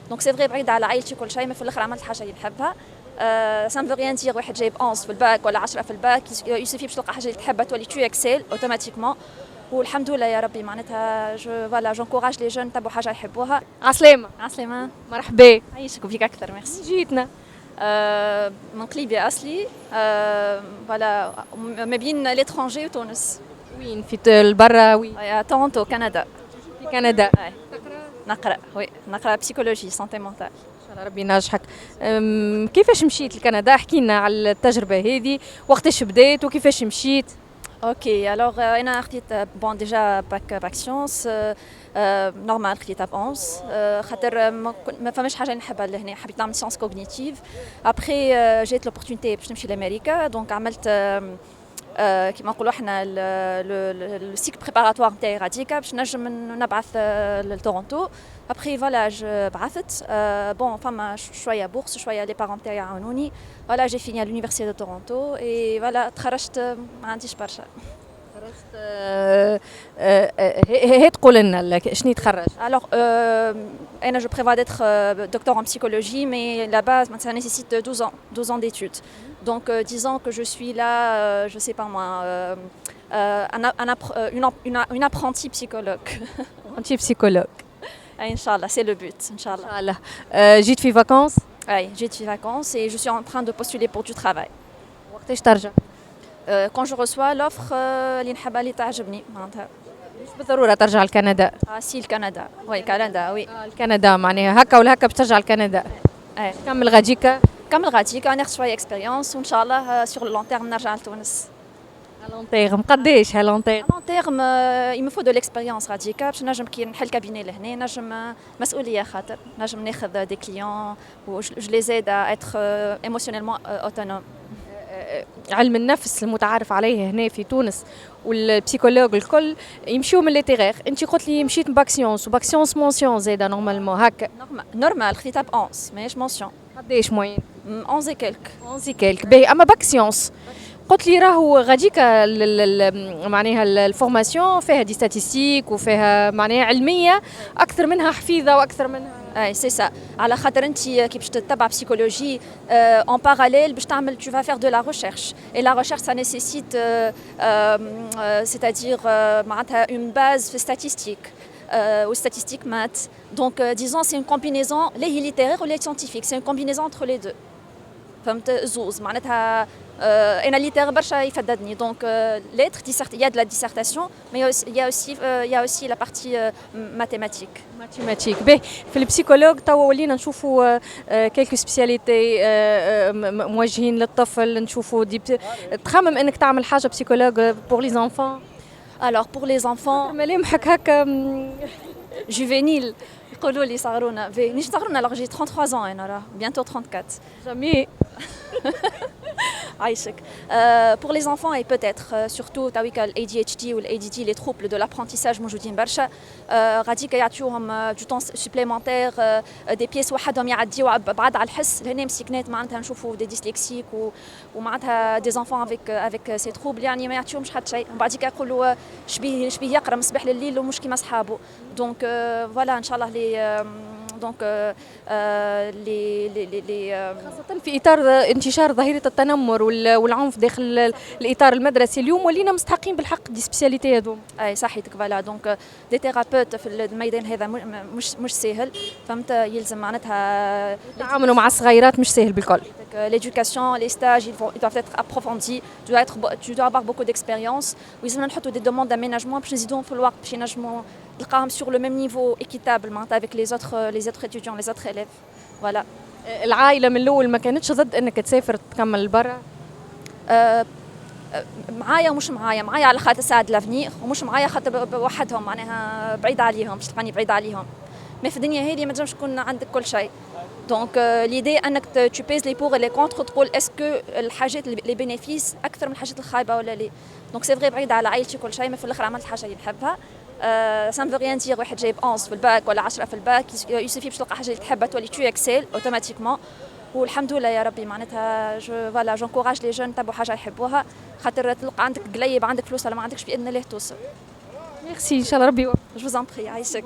دونك سي فري بعيده على عائلتي كل شيء، ما في الاخر عملت حاجه اللي نحبها. سا مفو ريان دير واحد جايب 11 في الباك ولا 10 في الباك، يسوفي باش تلقى حاجه اللي تحبها تولي تو اكسل اوتوماتيكمون. والحمد لله يا ربي معناتها فوالا جونكوراج لي جون يتبعوا حاجه يحبوها. عسلامة. عسلامه. مرحبا. عايشك وفيك اكثر. ميرسي. جيتنا من قليبيا اصلي. فوالا ما بين ليترونجي وتونس. وين في البرا؟ وين؟ تورونتو كندا. في كندا. نقرا نقرا بسيكولوجي سانتي مونتال. ان شاء الله ربي ينجحك. كيفاش مشيت لكندا؟ احكي لنا على التجربة هذه، وقتاش بدات وكيفاش مشيت؟ اوكي الوغ انا خديت بون ديجا باك سيونس نورمال، خديتها ب 11 خاطر ما فماش حاجه نحبها لهنا، حبيت نعمل سيونس كوغنيتيف. ابخي جات لوبورتونيتي باش نمشي لامريكا، دونك عملت كيما نقولوا احنا السيكل بريباراتوار نتاعي راديكا باش نجم نبعث لتورونتو. ابخي فوالا بعثت بون فما شويه بورس، شويه لي بارون تاعي عاونوني. فوالا جي فيني على لونيفرسيتي دو تورونتو اي فوالا تخرجت ما عنديش برشا. هي تقول لنا شنو تخرج؟ Alors, je prévois d'être docteur en psychologie, mais là-bas, ça nécessite 12 ans d'études. Donc, disons que je suis là, je ne sais pas moi, une apprentie psychologue. Apprentie psychologue. Inch'Allah, c'est le but, Inch'Allah. Inch'Allah. J'ai fait vacances. Oui, j'ai des vacances et je suis en train de postuler pour du travail. وقتاش ترجع؟ Quand je reçois l'offre, اللي نحبها اللي تعجبني معناتها. مش بالضرورة ترجع لكندا. سي الكندا، وي كندا وي. الكندا معناها هكا ولا هكا باش ترجع لكندا. كمل غاديكا. كمل غاديكا ناخذ شوية اكسبيريونس وإن شاء الله سور لو لون تيرم نرجع لتونس. لون تيرم قداش لون تيرم؟ لون تيرم il me faut de l'expérience غاديكا باش نجم كي نحل كابيني لهنا نجم مسؤولية، خاطر نجم ناخذ دي كليون و je les aide à être émotionnellement autonome. علم النفس المتعارف عليه هنا في تونس والبسيكولوج الكل يمشيو من ليتيغير. انت قلت لي مشيت باك سيونس وباك سيونس مونسيون زاده نورمالمون هكا. نورمال خديتها ب 11 ماهيش مونسيون. قداش موين؟ 11 كيلك. 11 كيلك باهي. اما باك سيونس قلت لي راهو غاديكا معناها الفورماسيون فيها دي ستاتيستيك وفيها معناها علميه اكثر منها حفيظه واكثر منها. اي سي سا، على خاطر انت كي باش تتبع بسيكولوجي اون باراليل باش تعمل tu vas faire de la recherche et la recherche ça nécessite c'est-à-dire معناتها une base في statistique ou statistique maths. Donc disons c'est une combinaison les littéraire ou les scientifique, c'est une combinaison entre les deux. فهمت زوز معناتها انا ليتير برشا يفددني. دونك ليتر il y a de la dissertation mais il y a aussi la partie mathématique. ماتيماتيك باهي. في البسيكولوج توا ولينا نشوفوا كيلكو سبيسياليتي موجهين للطفل، نشوفوا تخمم انك تعمل حاجه بسيكولوج بور لي زانفون؟ Alors pour les enfants ملامحك هكا juvénile يقولوا لي صغرونا نيش صغرونا. alors j'ai 33 ans انا راه bientôt 34. جميل. عايشك. pour les enfants et peut-être surtout تاويك ال ADHD ou ال ADD les troubles de l'apprentissage موجودين برشا. غاديك يعطيوهم du temps supplémentaire des pièces وحدهم يعديو بعد على الحس. لهنا مسكنات معناتها نشوفوا des dyslexiques ومعناتها des enfants avec ces troubles يعني ما يعطيوهمش حتى شيء. بعديك يقولوا شبيه يقرا من الصباح لليل ومش كيما صحابه. دونك فوالا ان شاء الله لي دونك خاصة في إطار انتشار ظاهرة التنمر والعنف داخل الإطار المدرسي اليوم ولينا مستحقين بالحق دي سبيسياليتي هذوم. أي صحيتك فوالا. دونك دي ثيرابيوت في الميدان هذا مش سهل، فهمت. يلزم معناتها التعامل مع الصغيرات مش سهل بالكل. l'éducation, les stages, ils doivent être approfondis. Tu dois avoir beaucoup d'expérience. ويلزمنا نحطوا des demandes d'aménagement باش نزيدوهم في الوقت باش نجموا نلقاهم sur le même niveau équitable معناتها avec les autres étudiants, les autres élèves. Voilà. العائلة من الأول ما كانتش ضد إنك تسافر تكمل برا؟ معايا ومش معايا على خاطر ساعد لافنيغ، ومش معايا خاطر وحدهم معناها بعيد عليهم باش تلقاني بعيد عليهم. ما في الدنيا هذه ما تنجمش تكون عندك كل شيء. دونك ليدي انك tu pèses les pour et les contre تقول اسكو الحاجات لي بينيفيس اكثر من الحاجات الخايبه ولا لا. دونك سي فري بعيد على عائلتي كل شيء، ما في الاخر عملت حاجه اللي نحبها. سا مفو ريان دير واحد جايب 11 في الباك ولا 10 في الباك، يسوفي باش تلقى حاجه اللي تحبها تولي تو اكسل اوتوماتيكمون. والحمد لله يا ربي معناتها فوالا جونكوراج لي جون تبعوا حاجه يحبوها، خاطر تلقى عندك قليب عندك فلوس ولا ما عندكش باذن الله توصل. ميرسي ان شاء الله ربي يوفقك. جو vous en prie. عايشك.